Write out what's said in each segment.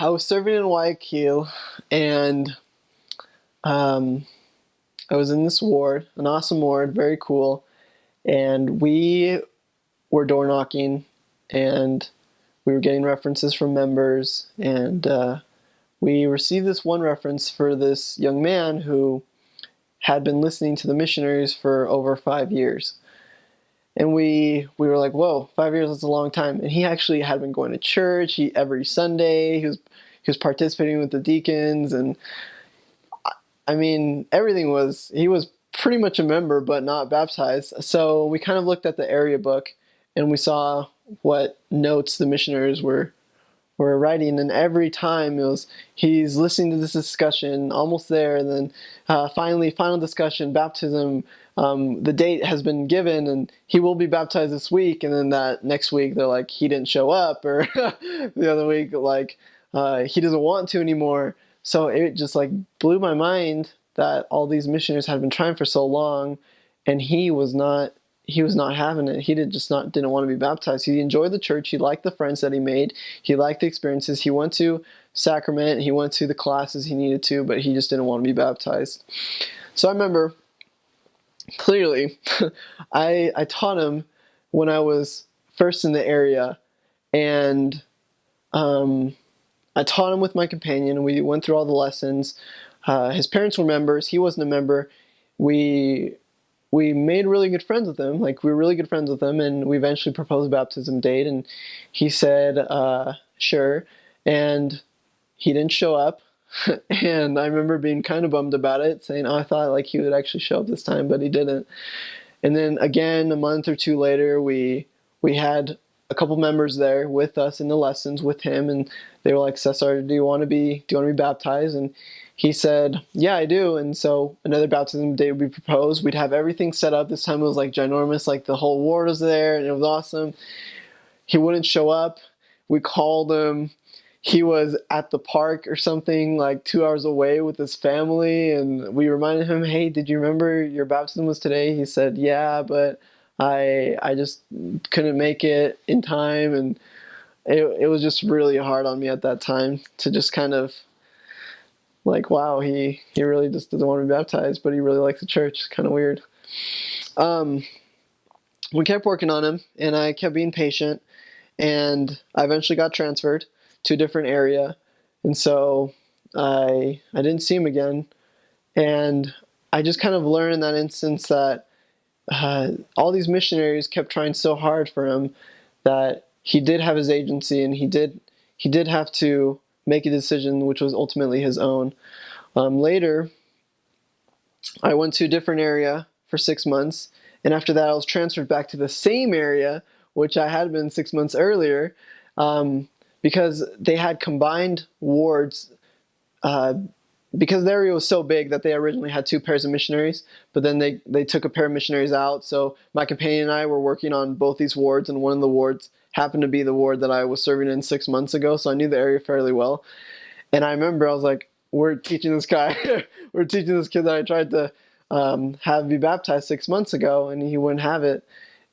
I was serving in Guayaquil, and I was in this ward, an awesome ward, very cool. And we were door knocking, and we were getting references from members, and we received this one reference for this young man who had been listening to the missionaries for over 5 years. And we were like, whoa, 5 years, that's a long time. And he actually had been going to church every Sunday. He was participating with the deacons, and I mean, he was pretty much a member, but not baptized. So we kind of looked at the area book, and we saw what notes the missionaries were writing, and every time he's listening to this discussion, almost there, and then final discussion, baptism. The date has been given, and he will be baptized this week. And then that next week, they're like, he didn't show up, or the other week, like he doesn't want to anymore. So it just like blew my mind that all these missionaries had been trying for so long, and he was not having it. He didn't want to be baptized. He enjoyed the church. He liked the friends that he made. He liked the experiences. He went to sacrament. He went to the classes he needed to, but he just didn't want to be baptized. So I remember clearly, I taught him when I was first in the area, and I taught him with my companion. We went through all the lessons. His parents were members. He wasn't a member. We made really good friends with him. Like, we were really good friends with him, and we eventually proposed a baptism date, and he said, sure. And he didn't show up. And I remember being kind of bummed about it, saying, oh, I thought like he would actually show up this time, but he didn't. And then again, a month or two later, we had a couple members there with us in the lessons with him, and they were like, Cesar, do you want to be baptized? And he said, yeah, I do. And so another baptism date would be proposed. We'd have everything set up. This time it was like ginormous, like the whole ward was there, and it was awesome. He wouldn't show up. We called him. He was at the park or something, like 2 hours away with his family, and we reminded him, hey, did you remember your baptism was today? He said, yeah, but I just couldn't make it in time, and it was just really hard on me at that time to just kind of like, wow, he really just doesn't want to be baptized, but he really likes the church. It's kind of weird. We kept working on him, and I kept being patient, and I eventually got transferred to a different area, and so I didn't see him again, and I just kind of learned in that instance that all these missionaries kept trying so hard for him that he did have his agency, and he did have to make a decision which was ultimately his own. Later, I went to a different area for 6 months, and after that I was transferred back to the same area which I had been 6 months earlier, because they had combined wards, because the area was so big that they originally had 2 pairs of missionaries, but then they took a pair of missionaries out. So my companion and I were working on both these wards, and one of the wards happened to be the ward that I was serving in 6 months ago, so I knew the area fairly well. And I remember I was like, we're teaching this guy, we're teaching this kid that I tried to have be baptized 6 months ago, and he wouldn't have it.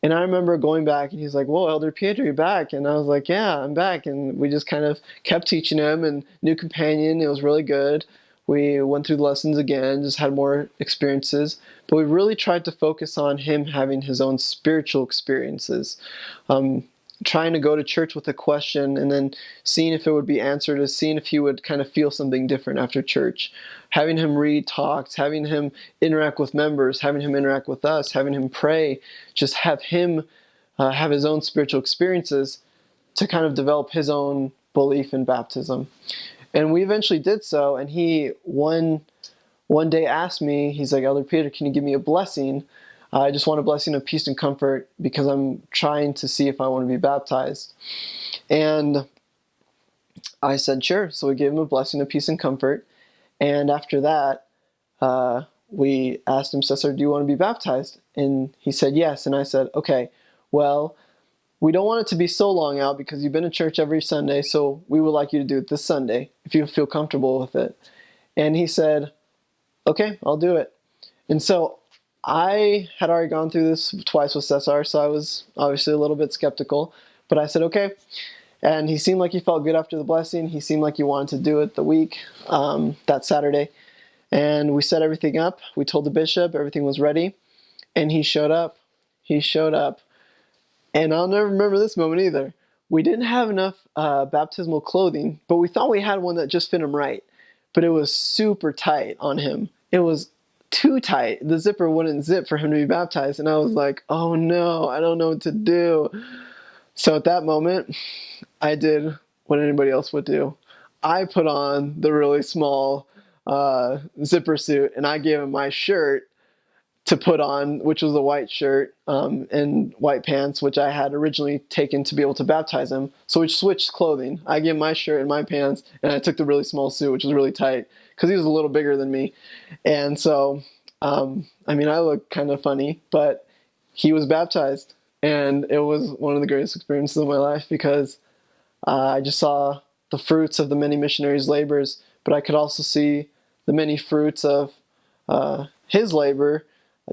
And I remember going back, and he's like, whoa, Elder Pietro, you're back. And I was like, yeah, I'm back. And we just kind of kept teaching him, and new companion. It was really good. We went through the lessons again, just had more experiences. But we really tried to focus on him having his own spiritual experiences. Trying to go to church with a question, and then seeing if it would be answered, or seeing if he would kind of feel something different after church. Having him read talks, having him interact with members, having him interact with us, having him pray, just have him have his own spiritual experiences to kind of develop his own belief in baptism. And we eventually did so, and he one day asked me, he's like, Elder Peter, can you give me a blessing? I just want a blessing of peace and comfort because I'm trying to see if I want to be baptized. And I said, sure. So we gave him a blessing of peace and comfort. And after that, we asked him, Cesar, do you want to be baptized? And he said, yes. And I said, okay, well, we don't want it to be so long out because you've been to church every Sunday, so we would like you to do it this Sunday if you feel comfortable with it. And he said, okay, I'll do it. And so I had already gone through this twice with Cesar, so I was obviously a little bit skeptical, but I said, okay. And he seemed like he felt good after the blessing. He seemed like he wanted to do it that Saturday. And we set everything up. We told the bishop everything was ready. And he showed up. He showed up. And I'll never remember this moment either. We didn't have enough baptismal clothing, but we thought we had one that just fit him right. But it was super tight on him. It was too tight. The zipper wouldn't zip for him to be baptized. And I was like, oh no, I don't know what to do. So at that moment, I did what anybody else would do. I put on the really small zipper suit, and I gave him my shirt to put on, which was a white shirt and white pants, which I had originally taken to be able to baptize him. So we switched clothing. I gave him my shirt and my pants, and I took the really small suit, which was really tight, because he was a little bigger than me. And so, I looked kind of funny, but he was baptized. And it was one of the greatest experiences of my life, because I just saw the fruits of the many missionaries' labors, but I could also see the many fruits of his labor,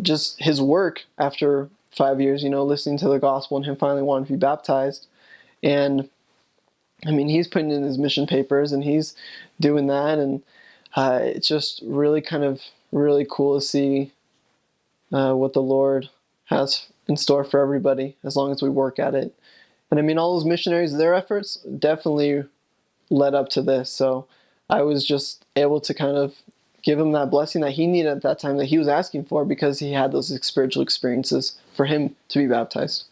just his work after 5 years, listening to the gospel and him finally wanting to be baptized. And he's putting in his mission papers and he's doing that. And it's just really really cool to see what the Lord has in store for everybody as long as we work at it. And all those missionaries, their efforts definitely led up to this. So I was just able to give him that blessing that he needed at that time, that he was asking for, because he had those spiritual experiences for him to be baptized.